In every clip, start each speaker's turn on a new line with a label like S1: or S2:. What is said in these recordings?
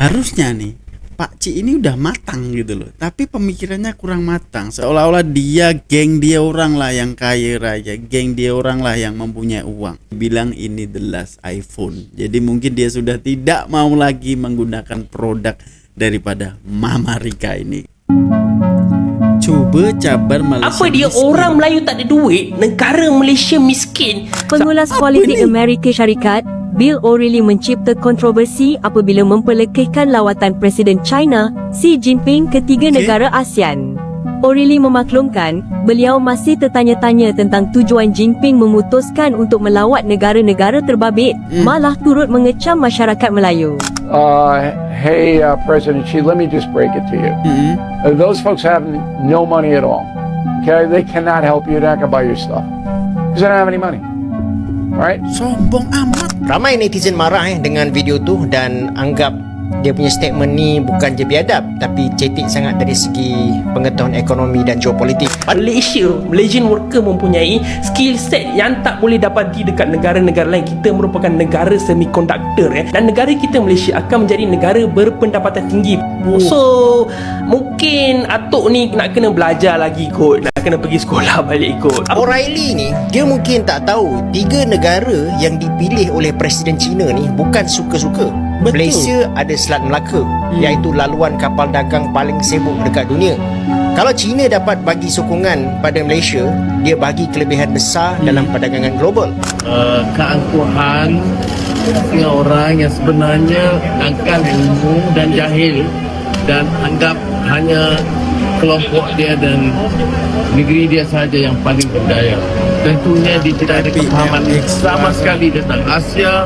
S1: Harusnya nih Pak Ci ini udah matang gitu loh, tapi pemikirannya kurang matang. Seolah-olah geng dia orang lah yang kaya raya, geng dia orang lah yang mempunyai uang. Bilang ini the last iPhone. Jadi mungkin dia sudah tidak mau lagi menggunakan produk daripada Mama Rika ini. Cuba cabar Malaysia.
S2: Apa dia miskin. Orang Melayu tak ada duit, negara Malaysia miskin.
S3: Pengulas politik Amerika Syarikat Bill O'Reilly mencipta kontroversi apabila memperlekehkan lawatan Presiden China Xi Jinping ke 3 negara ASEAN. O'Reilly memaklumkan beliau masih tertanya-tanya tentang tujuan Jinping memutuskan untuk melawat negara-negara terbabit, malah turut mengecam masyarakat Melayu.
S4: Hey, President Xi, let me just break it to you. Those folks have no money at all. Okay, they cannot help you. They're not gonna buy your stuff because they don't have any money. Right?
S1: Sombong amat.
S5: Ramai netizen marah dengan video tu dan anggap dia punya statement ni bukan je biadab tapi cetek sangat dari segi pengetahuan ekonomi dan geopolitik.
S2: Malaysian worker mempunyai skill set yang tak boleh dapati dekat negara-negara lain. Kita merupakan negara semikonduktor dan negara kita Malaysia akan menjadi negara berpendapatan tinggi. So mungkin Atok ni nak kena belajar lagi kot, nak kena pergi sekolah balik kot.
S5: O'Reilly ni dia mungkin tak tahu 3 negara yang dipilih oleh Presiden China ni bukan suka-suka.
S1: Betul.
S5: Malaysia ada Selat Melaka iaitu laluan kapal dagang paling sibuk dekat dunia. Kalau China dapat bagi sokongan pada Malaysia, dia bagi kelebihan besar dalam perdagangan global.
S6: Keangkuhan orang yang sebenarnya dangkal ilmu dan jahil dan anggap hanya kelompok dia dan negeri dia saja yang paling berdaya. Tentunya dia tidak ada kepahaman sama sekali tentang Asia,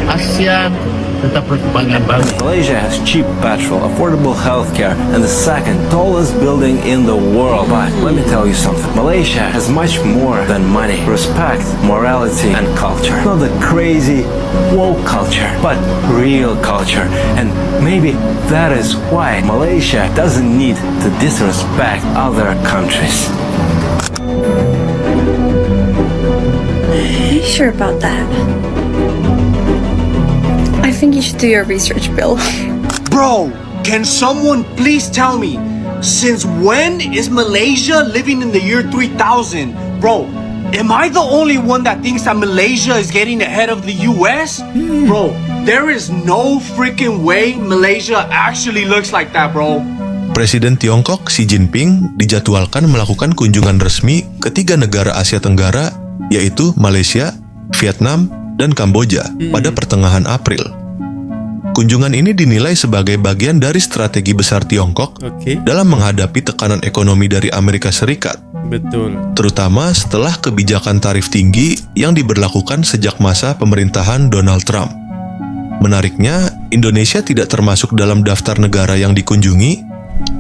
S6: ASEAN, tentang perkembangan bangsa.
S7: Malaysia has cheap petrol, affordable healthcare, and the second tallest building in the world. But let me tell you something. Malaysia has much more than money, respect, morality, and culture. Not the crazy woke culture, but real culture. And maybe that is why Malaysia doesn't need to disrespect other countries.
S8: Are you sure about that? I think you should do your research, Bill.
S9: Bro, can someone please tell me, since when is Malaysia living in the year 3000? Bro, am I the only one that thinks that Malaysia is getting ahead of the US? Bro, there is no freaking way Malaysia actually looks like that, bro.
S10: Presiden Tiongkok Xi Jinping dijadwalkan melakukan kunjungan resmi ke 3 negara Asia Tenggara, yaitu Malaysia, Vietnam, dan Kamboja pada pertengahan April. Kunjungan ini dinilai sebagai bagian dari strategi besar Tiongkok dalam menghadapi tekanan ekonomi dari Amerika Serikat.
S1: Betul.
S10: Terutama setelah kebijakan tarif tinggi yang diberlakukan sejak masa pemerintahan Donald Trump. Menariknya, Indonesia tidak termasuk dalam daftar negara yang dikunjungi,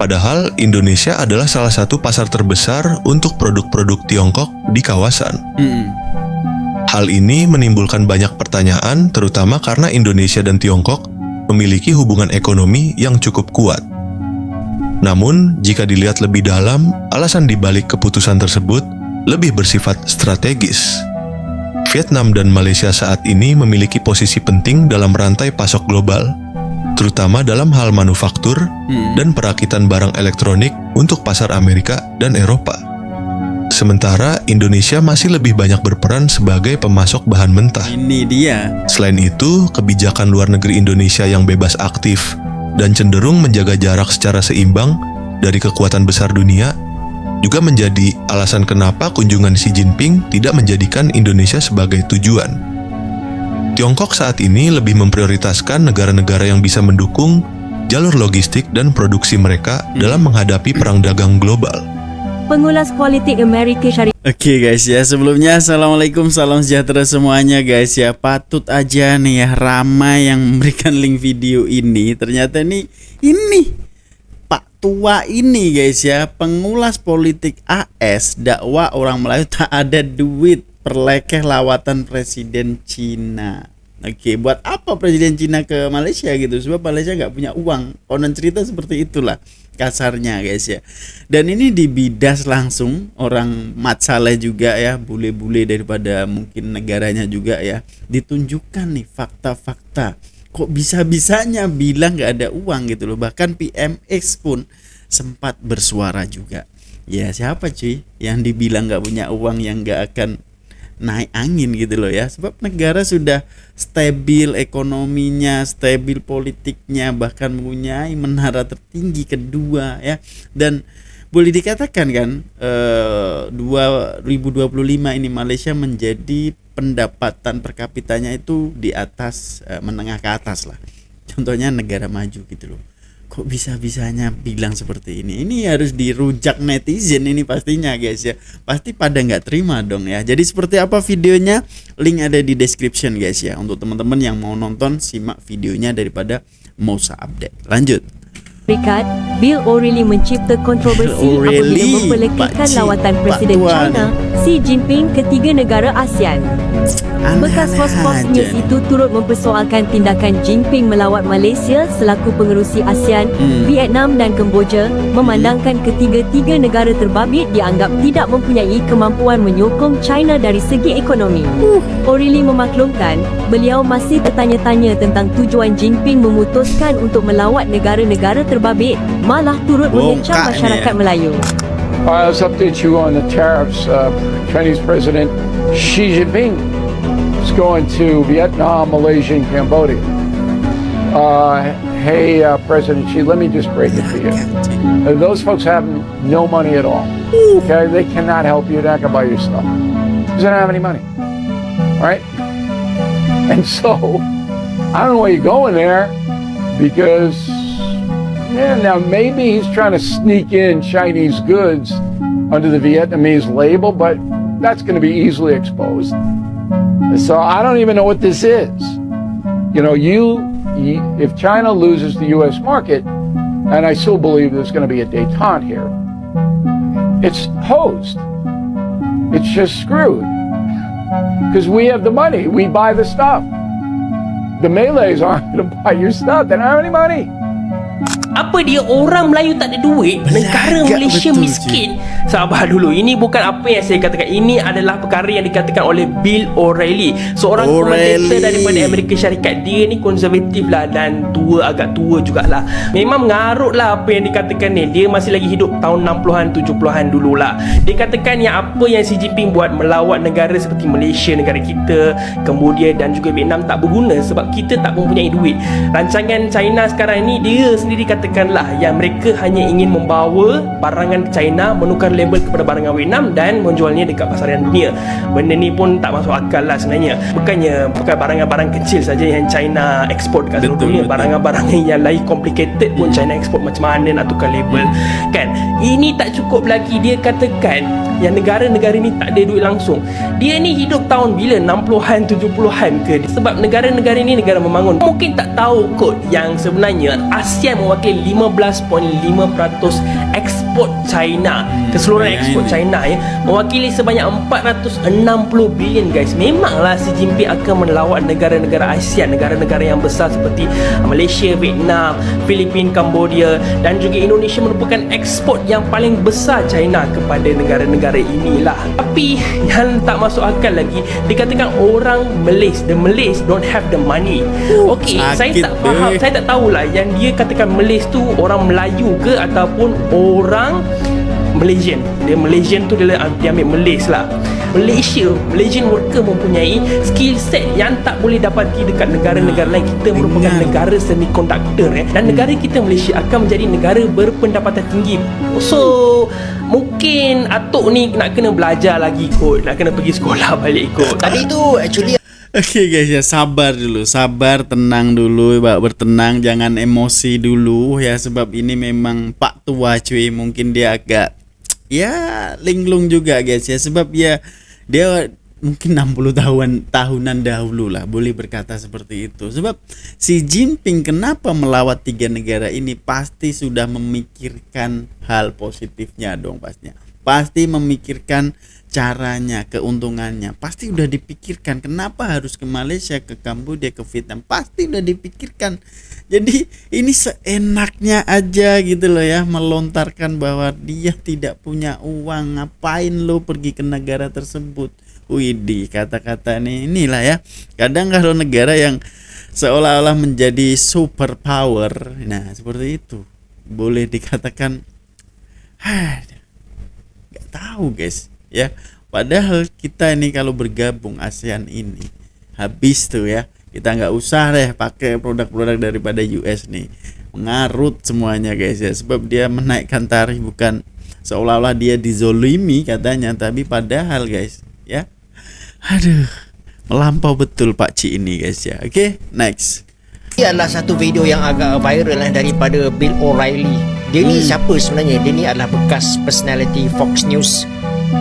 S10: padahal Indonesia adalah salah satu pasar terbesar untuk produk-produk Tiongkok di kawasan. Hal ini menimbulkan banyak pertanyaan, terutama karena Indonesia dan Tiongkok memiliki hubungan ekonomi yang cukup kuat. Namun, jika dilihat lebih dalam, alasan dibalik keputusan tersebut lebih bersifat strategis. Vietnam dan Malaysia saat ini memiliki posisi penting dalam rantai pasok global, terutama dalam hal manufaktur dan perakitan barang elektronik untuk pasar Amerika dan Eropa. Sementara Indonesia masih lebih banyak berperan sebagai pemasok bahan mentah.
S1: Ini dia.
S10: Selain itu, kebijakan luar negeri Indonesia yang bebas aktif dan cenderung menjaga jarak secara seimbang dari kekuatan besar dunia juga menjadi alasan kenapa kunjungan Xi Jinping tidak menjadikan Indonesia sebagai tujuan. Tiongkok saat ini lebih memprioritaskan negara-negara yang bisa mendukung jalur logistik dan produksi mereka dalam menghadapi perang dagang global.
S3: Pengulas politik Amerika Syarikat.
S1: Oke guys ya, sebelumnya Assalamualaikum, salam sejahtera semuanya guys ya. Patut aja nih ya, ramai yang memberikan link video ini. Ternyata ini Pak Tua ini guys ya, pengulas politik AS, dakwah orang Melayu tak ada duit, perlekeh lawatan Presiden Cina. Oke, buat apa Presiden Cina ke Malaysia gitu? Sebab Malaysia nggak punya uang. Konon cerita seperti itulah kasarnya guys ya. Dan ini dibidas langsung orang Mat Saleh juga ya, bule-bule daripada mungkin negaranya juga ya. Ditunjukkan nih fakta-fakta kok bisa-bisanya bilang nggak ada uang gitu loh. Bahkan PMX pun sempat bersuara juga. Ya siapa cuy yang dibilang nggak punya uang yang nggak akan naik angin gitu loh ya. Sebab negara sudah stabil ekonominya, stabil politiknya, bahkan mempunyai menara tertinggi kedua ya. Dan boleh dikatakan kan 2025 ini Malaysia menjadi pendapatan per kapitanya itu di atas menengah ke atas lah. Contohnya negara maju gitu loh. Kok bisa-bisanya bilang seperti ini? Ini harus dirujak netizen ini pastinya guys ya. Pasti pada nggak terima dong ya. Jadi seperti apa videonya? Link ada di description guys ya. Untuk teman-teman yang mau nonton, simak videonya daripada mau usah update. Lanjut.
S3: Syarikat, Bill O'Reilly mencipta kontroversi apabila memperlekehkan lawatan Presiden China Xi Jinping ke 3 negara ASEAN. Bekas Fox News itu turut mempersoalkan tindakan Jinping melawat Malaysia selaku pengerusi ASEAN, Vietnam dan Kemboja, memandangkan ketiga-tiga negara terbabit dianggap tidak mempunyai kemampuan menyokong China dari segi ekonomi. O'Reilly memaklumkan, beliau masih bertanya-tanya tentang tujuan Jinping memutuskan untuk melawat negara-negara terbabit, malah turut mengecam masyarakat Melayu.
S4: Let's update you on the tariffs. Chinese President Xi Jinping is going to Vietnam, Malaysia, and Cambodia. Hey, President Xi, let me just break it to you. Those folks have no money at all. Okay, they cannot help you. They're not gonna buy your stuff because they don't have any money. All right, and so I don't know why you're going there because. Yeah, now maybe he's trying to sneak in Chinese goods under the Vietnamese label, but that's going to be easily exposed. So I don't even know what this is. You know, if China loses the U.S. market, and I still believe there's going to be a détente here, it's hosed. It's just screwed. Because we have the money. We buy the stuff. The Malays aren't going to buy your stuff. They don't have any money.
S2: Apa dia, orang Melayu tak ada duit, negara Malaysia miskin? Sabar dulu, ini bukan apa yang saya katakan. Ini adalah perkara yang dikatakan oleh Bill O'Reilly, seorang komentator daripada Amerika Syarikat. Dia ni konservatif lah dan tua, agak tua jugalah. Memang mengarut lah apa yang dikatakan ni. Dia masih lagi hidup tahun 60-an 70-an dululah. Dia katakan yang apa yang Xi Jinping buat melawat negara seperti Malaysia, negara kita, Cambodia dan juga Vietnam tak berguna sebab kita tak mempunyai duit. Rancangan China sekarang ni, dia sendiri katakanlah yang mereka hanya ingin membawa barangan ke China, menukar label kepada barangan Vietnam dan menjualnya dekat pasaran dunia. Benda ni pun tak masuk akal lah sebenarnya. Bukannya barangan-barang kecil saja yang China ekspor dekat seluruh dunia. Barangan-barangan yang lain complicated pun China ekspor. Macam mana nak tukar label kan? Ini tak cukup lagi. Dia katakan yang negara-negara ni tak ada duit langsung. Dia ni hidup tahun bila? 60-an 70-an ke? Sebab negara-negara ni negara membangun. Mungkin tak tahu kot yang sebenarnya ASEAN mewakili 15.5% ekspor China, keseluruhan ekspor China ya, mewakili sebanyak 460 bilion guys. Memanglah Xi Jinping akan melawat negara-negara ASEAN, negara-negara yang besar seperti Malaysia, Vietnam, Filipina, Cambodia dan juga Indonesia merupakan ekspor yang paling besar China kepada negara-negara inilah. Tapi yang tak masuk akal lagi, dikatakan orang Malays, the Malays don't have the money. Okey, saya tak faham, saya tak tahulah yang dia katakan Malays tu orang Melayu ke ataupun orang Malaysian. Dia Malaysian tu dia ambil Malays lah. Malaysian worker mempunyai skill set yang tak boleh dapati dekat negara-negara lain. Kita merupakan negara semikonduktor dan negara kita Malaysia akan menjadi negara berpendapatan tinggi. So mungkin atuk ni nak kena belajar lagi kot, nak kena pergi sekolah balik kot.
S5: Tadi tu actually
S1: Oke guys ya, sabar dulu, sabar, tenang dulu, bertenang, jangan emosi dulu ya, sebab ini memang Pak Tua cuy, mungkin dia agak ya linglung juga guys ya, sebab ya dia mungkin 60 tahunan dahulu lah, boleh berkata seperti itu. Sebab Xi Jinping kenapa melawat 3 negara ini, pasti sudah memikirkan hal positifnya dong pastinya. Pasti memikirkan caranya, keuntungannya. Pasti udah dipikirkan. Kenapa harus ke Malaysia, ke Kamboja, ke Vietnam? Pasti udah dipikirkan. Jadi ini seenaknya aja gitu loh ya, melontarkan bahwa dia tidak punya uang. Ngapain lo pergi ke negara tersebut? Widih, kata-kata inilah ya. Kadang kalau negara yang seolah-olah menjadi super power, nah seperti itu, boleh dikatakan nggak tahu guys ya. Padahal kita ini kalau bergabung ASEAN ini habis tuh ya. Kita nggak usah deh pakai produk-produk daripada US nih, mengarut semuanya guys ya. Sebab dia menaikkan tarif bukan seolah-olah dia dizolimi katanya, tapi padahal guys ya, aduh, melampau betul Pak Ci ini guys ya. Oke, next.
S5: Ini adalah satu video yang agak viral daripada Bill O'Reilly. Dia ni siapa sebenarnya? Dia ni adalah bekas personality Fox News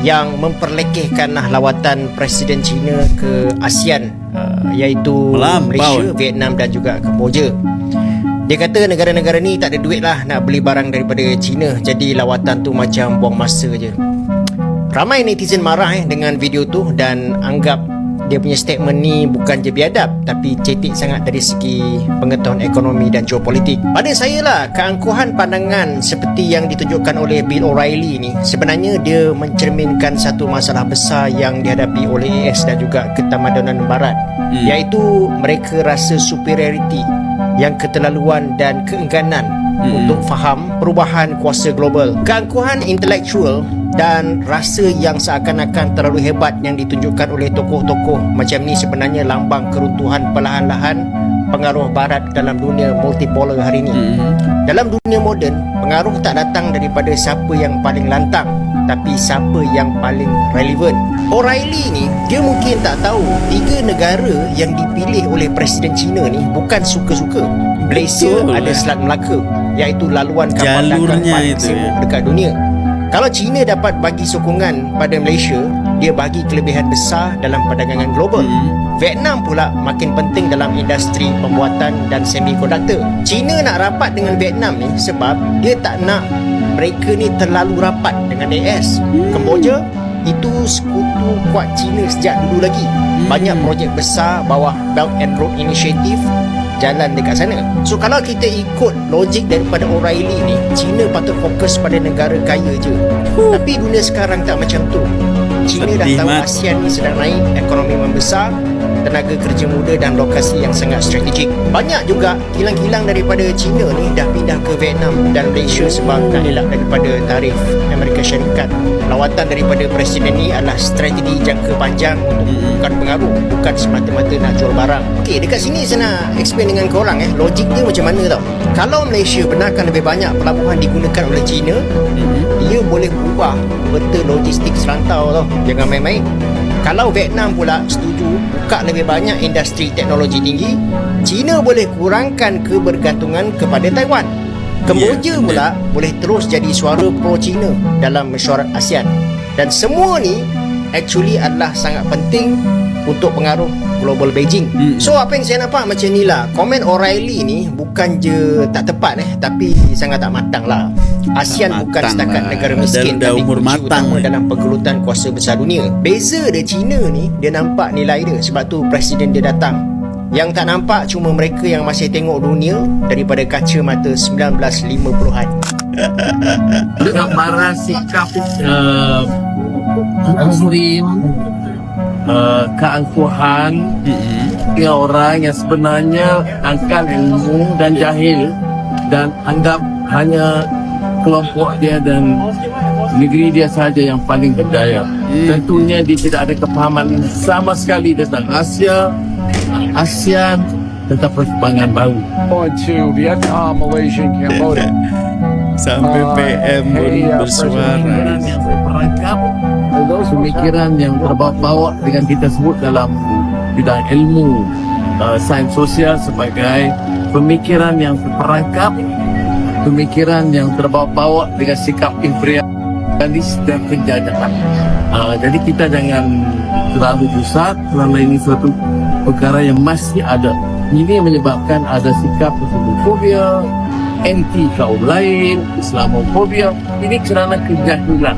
S5: yang memperlekehkanlah lawatan Presiden China ke ASEAN, iaitu Malaysia, Vietnam dan juga Kemboja. Dia kata negara-negara ni tak ada duit lah nak beli barang daripada China, jadi lawatan tu macam buang masa je. Ramai netizen marah dengan video tu dan anggap dia punya statement ni bukan je biadab tapi cetek sangat dari segi pengetahuan ekonomi dan geopolitik. Pada saya lah, keangkuhan pandangan seperti yang ditunjukkan oleh Bill O'Reilly ni sebenarnya dia mencerminkan satu masalah besar yang dihadapi oleh AS dan juga ketamadunan barat, iaitu mereka rasa superiority, yang keterlaluan dan keengganan untuk faham perubahan kuasa global. Keangkuhan intelektual dan rasa yang seakan-akan terlalu hebat yang ditunjukkan oleh tokoh-tokoh macam ni sebenarnya lambang keruntuhan perlahan-lahan pengaruh barat dalam dunia multipolar hari ini. Dalam dunia moden, pengaruh tak datang daripada siapa yang paling lantang, tapi siapa yang paling relevan. O'Reilly ni, dia mungkin tak tahu 3 negara yang dipilih oleh Presiden China ni bukan suka-suka. Malaysia ada Selat Melaka, iaitu laluan kapal dagang paling sibuk dekat dunia. Kalau China dapat bagi sokongan pada Malaysia, dia bagi kelebihan besar dalam perdagangan global. Vietnam pula makin penting dalam industri pembuatan dan semikonduktor. China nak rapat dengan Vietnam ni sebab dia tak nak mereka ni terlalu rapat dengan AS. Kemboja itu sekutu kuat China sejak dulu lagi. Banyak projek besar bawah Belt and Road Initiative jalan dekat sana. So kalau kita ikut logik daripada O'Reilly ni, China patut fokus pada negara kaya je. Tapi dunia sekarang tak macam tu. China dah tahu ASEAN ni sedang naik, ekonomi membesar, tenaga kerja muda dan lokasi yang sangat strategik. Banyak juga kilang-kilang daripada China ni dah pindah ke Vietnam dan Malaysia sebab nak elak daripada tarif Amerika Syarikat. Lawatan daripada Presiden ni adalah strategi jangka panjang untuk bukan pengaruh, bukan semata-mata nak jual barang. Okey, dekat sini saya nak explain dengan korang logik dia macam mana tau. Kalau Malaysia benarkan lebih banyak pelabuhan digunakan oleh China, dia boleh ubah peta logistik serantau tau. Jangan main-main. Kalau Vietnam pula setuju buka lebih banyak industri teknologi tinggi, China boleh kurangkan kebergantungan kepada Taiwan. Kemboja pula boleh terus jadi suara pro-China dalam mesyuarat ASEAN. Dan semua ni actually adalah sangat penting untuk pengaruh global Beijing. So apa yang saya nampak macam ni lah. Komen O'Reilly ni bukan je tak tepat tapi sangat tak matang lah. ASEAN bukan setakat negara miskin tapi kunci utama dalam pergelutan kuasa besar dunia. Beza dia China ni, dia nampak nilai dia, sebab tu Presiden dia datang. Yang tak nampak cuma mereka yang masih tengok dunia daripada kacamata 1950-an.
S6: Gambaran sikap Muslim, keangkuhan orang yang sebenarnya angkat ilmu dan jahil dan anggap hanya kelompok dia dan negeri dia sahaja yang paling berdaya. Tentunya dia tidak ada kepahaman sama sekali tentang ASEAN tentang perkembangan baru.
S4: To Vietnam, Malaysia, and Cambodia.
S1: Sampai PM pun bersuara.
S6: Yang terperangkap, pemikiran yang terbawa dengan kita sebut dalam bidang ilmu sains sosial sebagai pemikiran yang terperangkap, pemikiran yang terbawa dengan sikap imperialis dan penjajahan. Jadi kita jangan terlalu pusat kerana ini suatu perkara yang masih ada. Ini menyebabkan ada sikap Islamofobia, anti kaum lain, Islamofobia. Ini kerana kejahilan.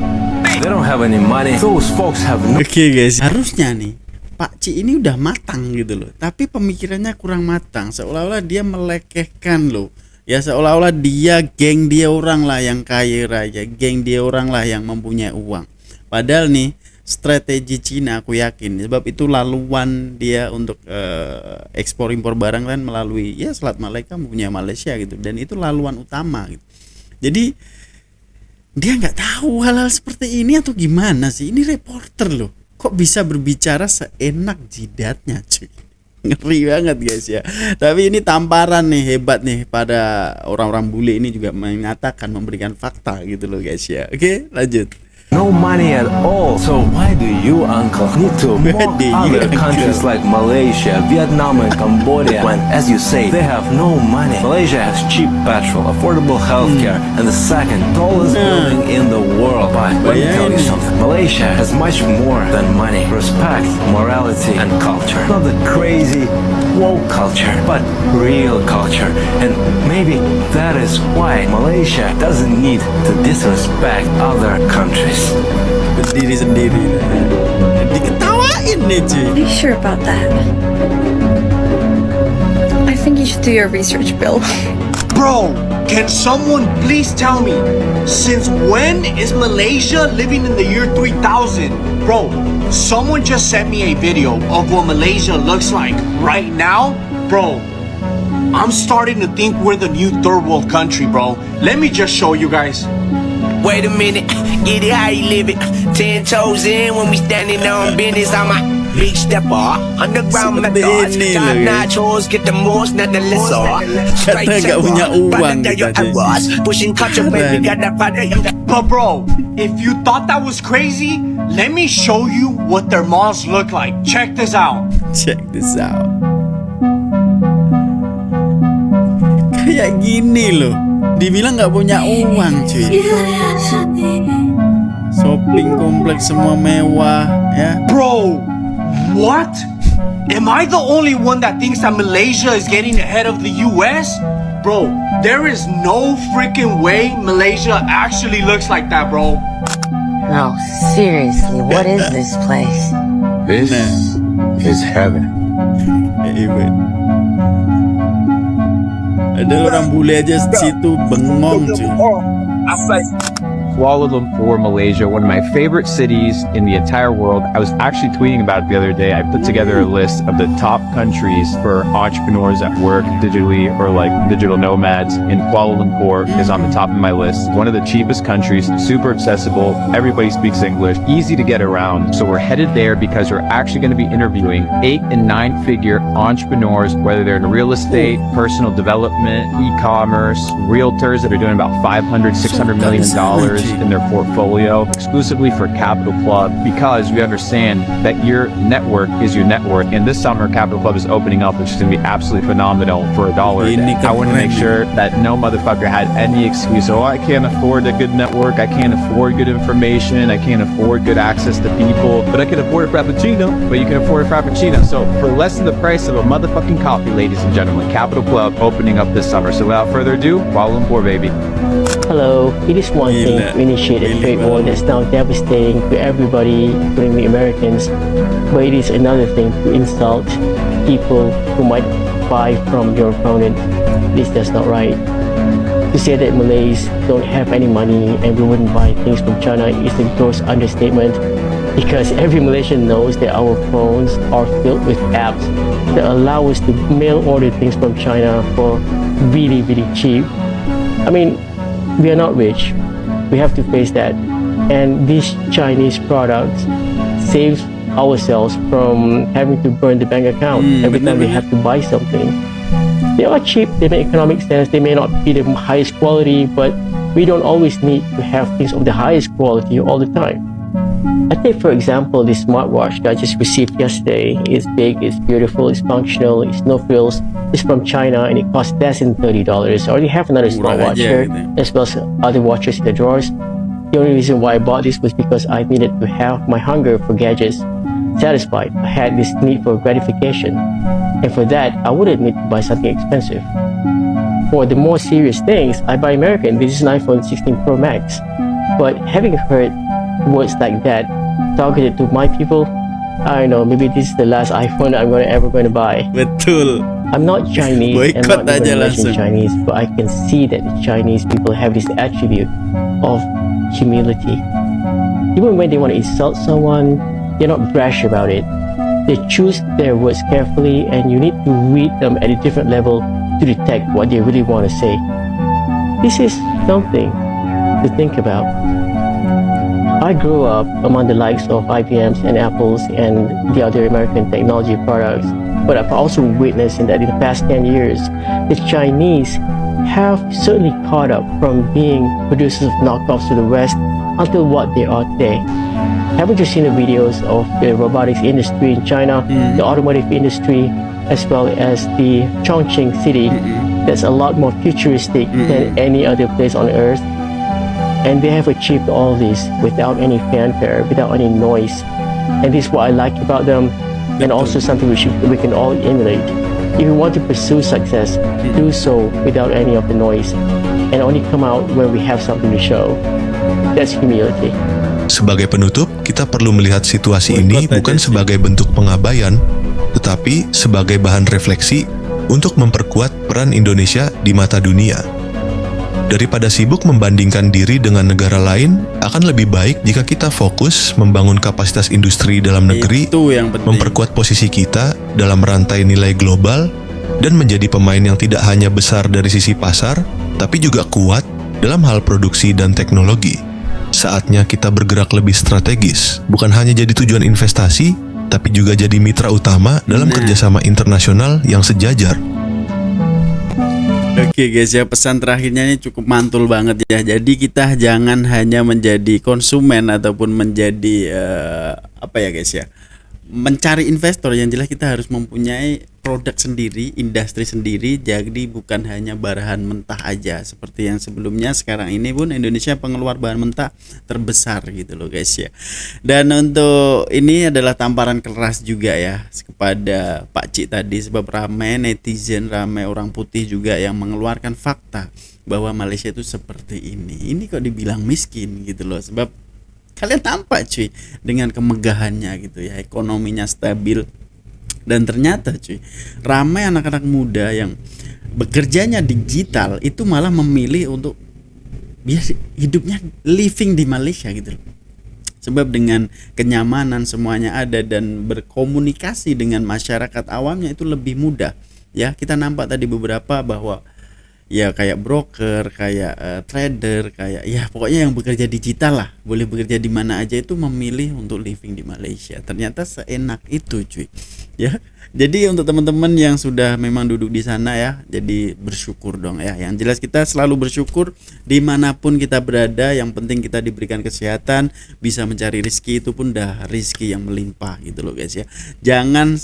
S7: They don't have any money. Those folks have no.
S1: Oke guys, harusnya nih Pak Ci ini udah matang gitu loh, tapi pemikirannya kurang matang. Seolah-olah dia melekehkan loh. Ya seolah-olah dia geng dia orang lah yang kaya raya, geng dia orang lah yang mempunyai uang. Padahal nih strategi Cina, aku yakin. Sebab itu laluan dia untuk ekspor impor barang kan melalui ya Selat Malaka punya Malaysia gitu, dan itu laluan utama gitu. Jadi dia nggak tahu hal-hal seperti ini atau gimana sih? Ini reporter loh, kok bisa berbicara seenak jidatnya cuy. Ngeri banget guys ya. Tapi ini tamparan nih, hebat nih pada orang-orang bule ini juga mengatakan, memberikan fakta gitu loh guys ya. Oke, lanjut.
S7: No money at all. So why do you, uncle, need to mock other countries like Malaysia, Vietnam, and Cambodia when, as you say, they have no money? Malaysia has cheap petrol, affordable healthcare, and the second tallest building in the world. But let me tell you something. Malaysia has much more than money, respect, morality, and culture. Not the crazy woke culture, but real culture. And maybe that is why Malaysia doesn't need to disrespect other countries.
S1: Berdiri sendiri, diketawain nih cuy.
S8: Are you sure about that? I think you should do your research, Bill.
S9: Bro, can someone please tell me, since when is Malaysia living in the year 3000? Bro, someone just sent me a video of what Malaysia looks like right now. Bro, I'm starting to think we're the new third world country, bro. Let me just show you guys.
S11: Wait a minute, get it how you live it. 10 toes in when we standing on business. I'm a big stepper, underground methods. Top notch hoes get the most, not the lesser. Straight terror, there you was pushing culture, baby, got that father.
S9: But bro, if you thought that was crazy, let me show you what their malls look like. Check this out.
S1: Check this out. Kayak gini loh, dibilang nggak punya uang cuy. Shopping kompleks semua mewah ya.
S9: Bro, what? Am I the only one that thinks that Malaysia is getting ahead of the US? Bro, there is no freaking way Malaysia actually looks like that, bro.
S12: No, seriously, what is this place?
S13: This is heaven.
S1: Ada orang bule aja situ bengong cuy.
S14: Kuala Lumpur, Malaysia, one of my favorite cities in the entire world. I was actually tweeting about it the other day. I put together a list of the top countries for entrepreneurs that work digitally or like digital nomads, and Kuala Lumpur is on the top of my list. One of the cheapest countries, super accessible, everybody speaks English, easy to get around. So we're headed there because we're actually going to be interviewing 8 and 9 figure entrepreneurs, whether they're in real estate, personal development, e-commerce, realtors that are doing about $500, $600 million in their portfolio exclusively for Capital Club, because we understand that your network is your network. And this summer Capital Club is opening up, which is going to be absolutely phenomenal for $1. I want to make sure that no motherfucker had any excuse. Oh, I can't afford a good network, I can't afford good information, I can't afford good access to people, but I can afford a Frappuccino. But you can afford a Frappuccino. So for less than the price of a motherfucking coffee, ladies and gentlemen, Capital Club opening up this summer. So without further ado, Kuala Lumpur, baby.
S15: Hello, it is one thing to initiate a trade war that's now devastating to everybody, including the Americans, but it is another thing to insult people who might buy from your opponent. This is not right. To say that Malays don't have any money and we wouldn't buy things from China is a gross understatement, because every Malaysian knows that our phones are filled with apps that allow us to mail order things from China for really, really cheap. I mean, we are not rich. We have to face that. And these Chinese products saves ourselves from having to burn the bank account every time we have to buy something. They are cheap, they make economic sense, they may not be the highest quality, but we don't always need to have things of the highest quality all the time. I take, for example, this smartwatch that I just received yesterday. It's big, it's beautiful, it's functional, it's no frills. It's from China and it costs less than $30. I already have another smartwatch here, as well as other watches in the drawers. The only reason why I bought this was because I needed to have my hunger for gadgets satisfied. I had this need for gratification, and for that, I wouldn't need to buy something expensive. For the more serious things, I buy American. This is an iPhone 16 Pro Max. But having heard words like that targeted to my people, I don't know, maybe this is the last iPhone I'm ever going to buy.
S1: Betul.
S15: I'm not Chinese, and not even Malaysian Chinese, but I can see that the Chinese people have this attribute of humility. Even when they want to insult someone, they're not brash about it. They choose their words carefully, and you need to read them at a different level to detect what they really want to say. This is something to think about. I grew up among the likes of IBMs and Apples and the other American technology products, but I've also witnessed that in the past 10 years, the Chinese have certainly caught up from being producers of knockoffs to the West until what they are today. Haven't you seen the videos of the robotics industry in China, the automotive industry, as well as the Chongqing city? That's a lot more futuristic than any other place on earth. And they have achieved all this without any fanfare, without any noise. And this is what I like about them, and also something we can all emulate. If you want to pursue success, do so without any of the noise, and only come out when we have something to show. That's humility.
S10: Sebagai penutup, kita perlu melihat situasi ini bukan sebagai bentuk pengabaian, tetapi sebagai bahan refleksi untuk memperkuat peran Indonesia di mata dunia. Daripada sibuk membandingkan diri dengan negara lain, akan lebih baik jika kita fokus membangun kapasitas industri dalam negeri, memperkuat posisi kita dalam rantai nilai global, dan menjadi pemain yang tidak hanya besar dari sisi pasar, tapi juga kuat dalam hal produksi dan teknologi. Saatnya kita bergerak lebih strategis, bukan hanya jadi tujuan investasi, tapi juga jadi mitra utama dalam kerjasama internasional yang sejajar.
S1: Oke guys ya, pesan terakhirnya ini cukup mantul banget ya. Jadi kita jangan hanya menjadi konsumen ataupun menjadi apa ya guys ya, mencari investor. Yang jelas kita harus mempunyai produk sendiri, industri sendiri. Jadi bukan hanya bahan mentah aja seperti yang sebelumnya. Sekarang ini pun Indonesia pengeluar bahan mentah terbesar gitu loh guys ya. Dan untuk ini adalah tamparan keras juga ya kepada Pak Cik tadi, sebab ramai netizen, ramai orang putih juga yang mengeluarkan fakta bahwa Malaysia itu seperti ini. Ini kok dibilang miskin gitu loh, sebab kalian tampak cuy dengan kemegahannya gitu ya, ekonominya stabil. Dan ternyata cuy, ramai anak-anak muda yang bekerjanya digital itu malah memilih untuk biar hidupnya living di Malaysia gitu loh. Sebab dengan kenyamanan semuanya ada dan berkomunikasi dengan masyarakat awamnya itu lebih mudah. Ya, kita nampak tadi beberapa bahwa ya kayak broker, kayak trader, kayak ya pokoknya yang bekerja digital lah, boleh bekerja di mana aja itu memilih untuk living di Malaysia. Ternyata seenak itu cuy. Ya. Jadi untuk teman-teman yang sudah memang duduk di sana ya, jadi bersyukur dong ya. Yang jelas kita selalu bersyukur dimanapun kita berada. Yang penting kita diberikan kesehatan, bisa mencari rezeki, itu pun dah rezeki yang melimpah gitu loh guys ya. Jangan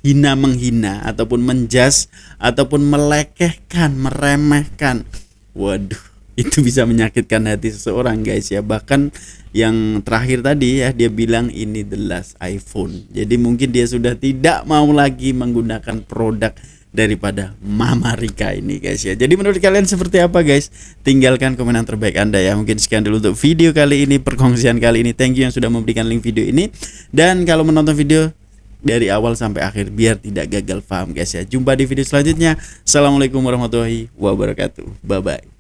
S1: hina menghina ataupun menjas ataupun melekehkan, meremehkan. Waduh, itu bisa menyakitkan hati seseorang guys ya. Bahkan yang terakhir tadi ya, dia bilang ini the last iPhone. Jadi mungkin dia sudah tidak mau lagi menggunakan produk daripada Mama Rika ini guys ya. Jadi menurut kalian seperti apa guys? Tinggalkan komentar terbaik Anda ya. Mungkin sekian dulu untuk video kali ini, perkongsian kali ini. Thank you yang sudah memberikan link video ini. Dan kalau menonton video dari awal sampai akhir biar tidak gagal paham guys ya. Jumpa di video selanjutnya. Assalamualaikum warahmatullahi wabarakatuh. Bye bye.